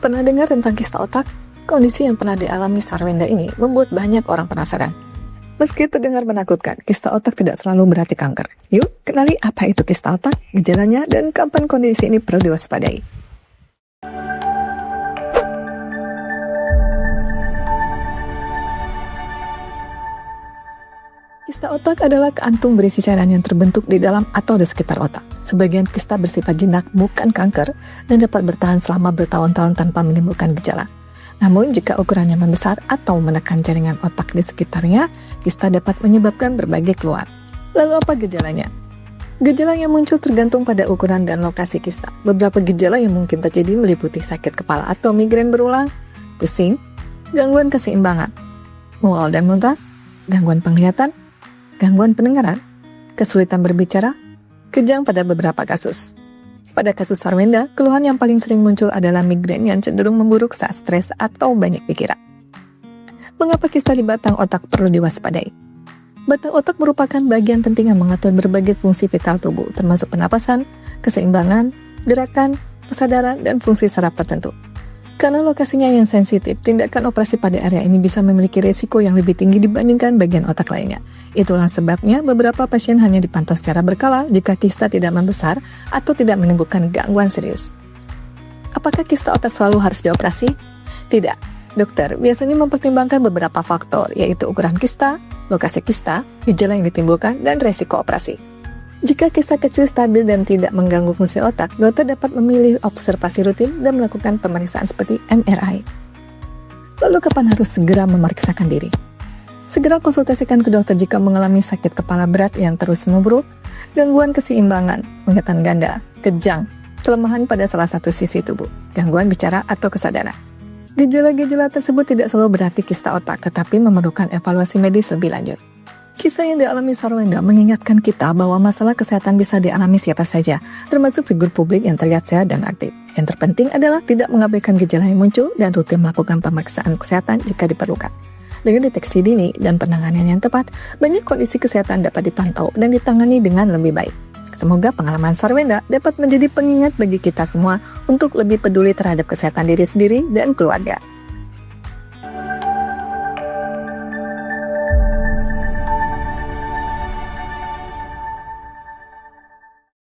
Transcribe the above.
Pernah dengar tentang kista otak? Kondisi yang pernah dialami Sarwenda ini membuat banyak orang penasaran. Meski terdengar menakutkan, kista otak tidak selalu berarti kanker. Yuk, kenali apa itu kista otak, gejalanya, dan kapan kondisi ini perlu diwaspadai. Kista otak adalah kantung berisi cairan yang terbentuk di dalam atau di sekitar otak. Sebagian kista bersifat jinak, bukan kanker, dan dapat bertahan selama bertahun-tahun tanpa menimbulkan gejala. Namun, jika ukurannya membesar atau menekan jaringan otak di sekitarnya, kista dapat menyebabkan berbagai keluhan. Lalu apa gejalanya? Gejala yang muncul tergantung pada ukuran dan lokasi kista. Beberapa gejala yang mungkin terjadi meliputi sakit kepala atau migrain berulang, pusing, gangguan keseimbangan, mual dan muntah, gangguan penglihatan, gangguan pendengaran, kesulitan berbicara, kejang pada beberapa kasus. Pada kasus Sarwenda, keluhan yang paling sering muncul adalah migrain yang cenderung memburuk saat stres atau banyak pikiran. Mengapa kista di batang otak perlu diwaspadai? Batang otak merupakan bagian penting yang mengatur berbagai fungsi vital tubuh, termasuk pernapasan, keseimbangan, gerakan, kesadaran, dan fungsi saraf tertentu. Karena lokasinya yang sensitif, tindakan operasi pada area ini bisa memiliki risiko yang lebih tinggi dibandingkan bagian otak lainnya. Itulah sebabnya beberapa pasien hanya dipantau secara berkala jika kista tidak membesar atau tidak menimbulkan gangguan serius. Apakah kista otak selalu harus dioperasi? Tidak. Dokter biasanya mempertimbangkan beberapa faktor, yaitu ukuran kista, lokasi kista, gejala yang ditimbulkan, dan resiko operasi. Jika kista kecil stabil dan tidak mengganggu fungsi otak, dokter dapat memilih observasi rutin dan melakukan pemeriksaan seperti MRI. Lalu kapan harus segera memeriksakan diri? Segera konsultasikan ke dokter jika mengalami sakit kepala berat yang terus memburuk, gangguan keseimbangan, penglihatan ganda, kejang, kelemahan pada salah satu sisi tubuh, gangguan bicara atau kesadaran. Gejala-gejala tersebut tidak selalu berarti kista otak, tetapi memerlukan evaluasi medis lebih lanjut. Kisah yang dialami Sarwenda mengingatkan kita bahwa masalah kesehatan bisa dialami siapa saja, termasuk figur publik yang terlihat sehat dan aktif. Yang terpenting adalah tidak mengabaikan gejala yang muncul dan rutin melakukan pemeriksaan kesehatan jika diperlukan. Dengan deteksi dini dan penanganan yang tepat, banyak kondisi kesehatan dapat dipantau dan ditangani dengan lebih baik. Semoga pengalaman Sarwenda dapat menjadi pengingat bagi kita semua untuk lebih peduli terhadap kesehatan diri sendiri dan keluarga.